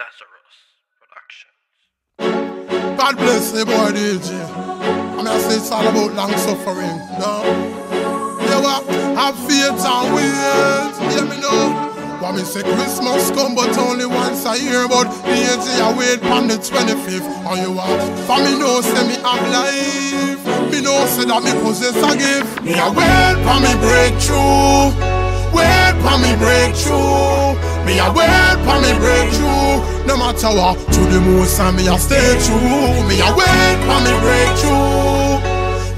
Lazarus Productions. God bless the boy DJ. I mean, I say it's all about long suffering. No? You know what? Have faith and wait. Hear me now. What me say Christmas come but only once a year. But DJ I wait on the 25th. And you what? For me know say me have life. Me know say that me possess a gift. Me a wait for me breakthrough. Wait for me breakthrough. Me a wait for me breakthrough. No matter what, to the most and me a stay true. Me a wait for me breakthrough.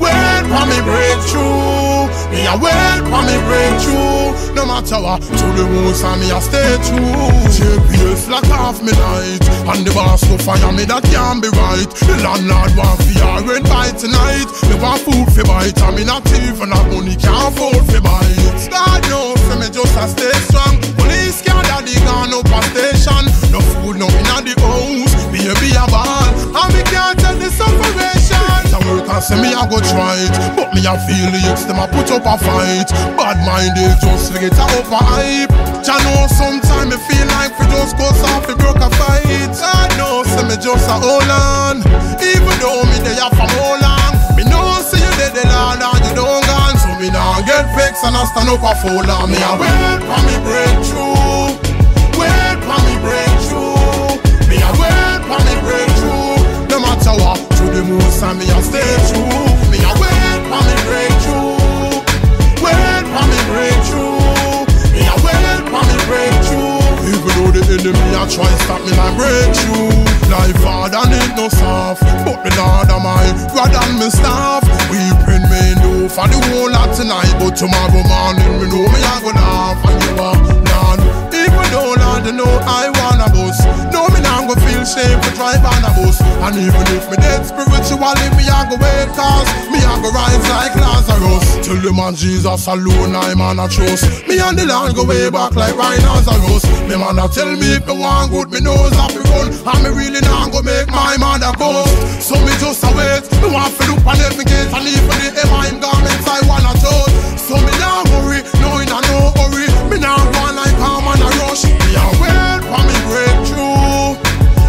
Wait for me breakthrough. Me a wait for me breakthrough. No matter what, to the most and me a stay true. JPS lock off me night, and the boss go fire me, that can't be right. The landlord want fear rent by tonight. Me want food for bite, and me not even have money, can't afford for bite. God knows, so me just a stay strong. Police can't daddy gone up a station. No food, no in the house, baby a ball, and me can't take the separation. Some work and say me a go try it, but me a feel the youths them a put up a fight. Bad minded just forget a over hype. Ya know sometimes me feel like we just go soft, we broke a fight. God knows, say me just a hold on. Even though me they a from how long, me know say you dead the land and you don't gone. So me nah get vexed and I stand up a fall on. Me a wait for me breakthrough. Wait for me breakthrough. Me a wait for me breakthrough. No matter what, to the most and me a stay true. Me a wait for me breakthrough. Wait for me breakthrough. Me a wait for me breakthrough. Even though the enemy a try stop me like breakthrough. Life hard and it no soft, but the Lord am I rather than me staff. Weeping me know for the whole lot tonight, but tomorrow morning me know me a go laugh. And you are none. Even though Lord you know I wanna bus, no me nah go feel shame to drive on a bus. And even if me dead spiritually, me a go wait cause me a go rise like Lazarus. Till the man Jesus alone I man a trust. Me and the Lord go way back like rhinoceros. Me man a tell me if me want good, me knows have to run. And me really nah go make my mother ghost. So me just a wait, me want to look on every gate. And even the him garments I wanna toast. So me nah worry, no in a no hurry. Me nah go on like calm and a rush. Me a wait for me breakthrough.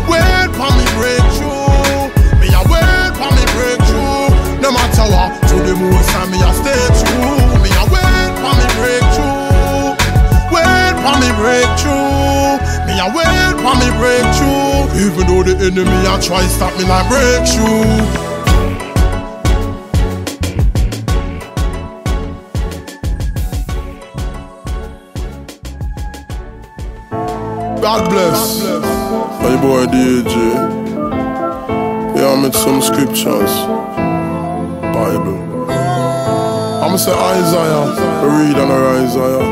Wait for me breakthrough. Me a wait for me breakthrough. No matter what, to the most and me a stay true. Me a wait for me breakthrough. Wait for me breakthrough. Me a wait for me breakthrough. Even though the enemy a try stop me like breakthrough. God bless. My boy DJ. Yeah, I met some scriptures. Bible. I'ma say Isaiah. Read on Isaiah.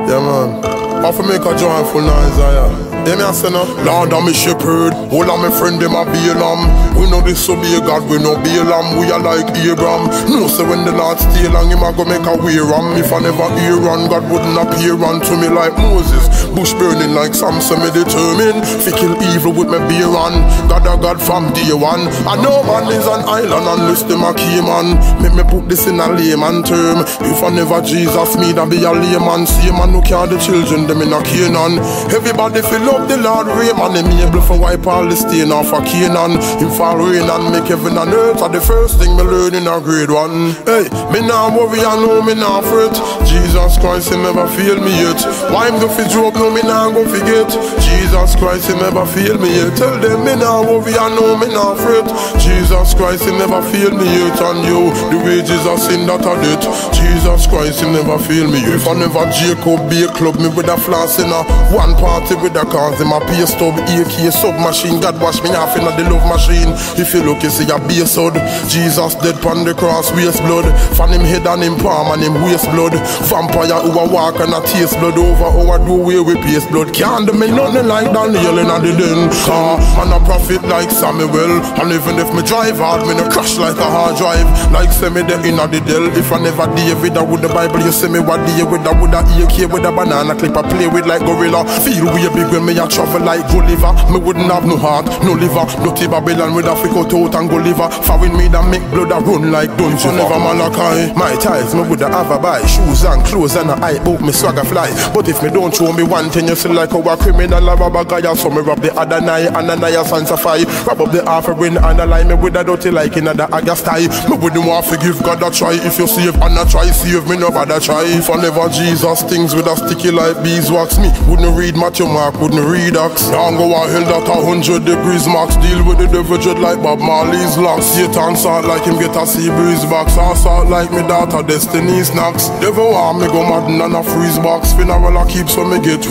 Yeah, man. I have to make a joyful Isaiah. Yeah, me a say no. Lord I'm a shepherd, all of my friend them a Balaam. We know this so be God, we know Balaam. We are like Abraham. No, so when the Lord stay long, him a go make a way ram. If I never hear on, God wouldn't appear unto me like Moses. Bush burning like Samson, me determined fi kill evil with me beer on. God a God from day one. I know man is an island unless them a Cayman. Make me put this in a layman term. If I never Jesus me, that be a layman. See man who carry the children, them in a Canaan. Everybody feel up the Lord rain, man, him able for wipe all the stain off of Canaan. Him fall rain and make heaven and earth are the first thing me learn in a grade 1. Hey, me nah worry, I know me nah fret. Jesus Christ, he never fail me yet. Why him go fi joke, no me nah go forget. Jesus Christ, he never fail me yet. Tell them me nah worry, I know me nah fret. Jesus Christ, he never fail me yet. And you, the wages of sin that are debt. Jesus Christ, he never fail me yet. If I never Jacob be a club, me with a floss in a one party with a cause him a pay stub, AK submachine. God wash me off in the love machine. If you look, you see a base hood. Jesus dead pon the cross, waste blood. Fan him head and him palm and him waste blood. Vampire who a walk and a taste blood over our doorway we paste blood. Can't do me nothing like Daniel in the den. And a prophet like Samuel. And even if me drive hard, me no crash like a hard drive. Like say me there in the Dell. If I never David, I would the Bible. You say me what day with a AK with a banana clip I play with like gorilla. Feel way big when me a travel like Gulliver. Me wouldn't have no heart, no liver. Dirty Babylon with a freak out and go liver. Following me that make blood a run like dungeon. Never Malachi. My ties me woulda have a buy shoes and clothes and a eye book me swagger fly. But if me don't show me one continuously like how a criminal a rob a guy. So me rob the other night, Ananias and Sapphira. Rob up the offering and align me with a dirty like in the August tie. Me wouldn't want to give God a try. If you save and a try, save me no bother try. If I never Jesus, things with a sticky like beeswax. Me wouldn't read Matthew Mark, wouldn't read Acts. Don't go a hell that 100 degrees max. Deal with the devil dread like Bob Marley's locks. Satan salt like him get a sea breeze box. I salt like me daughter Destiny snacks. Devil want me go mad and a freeze box. Funeral I keep so me get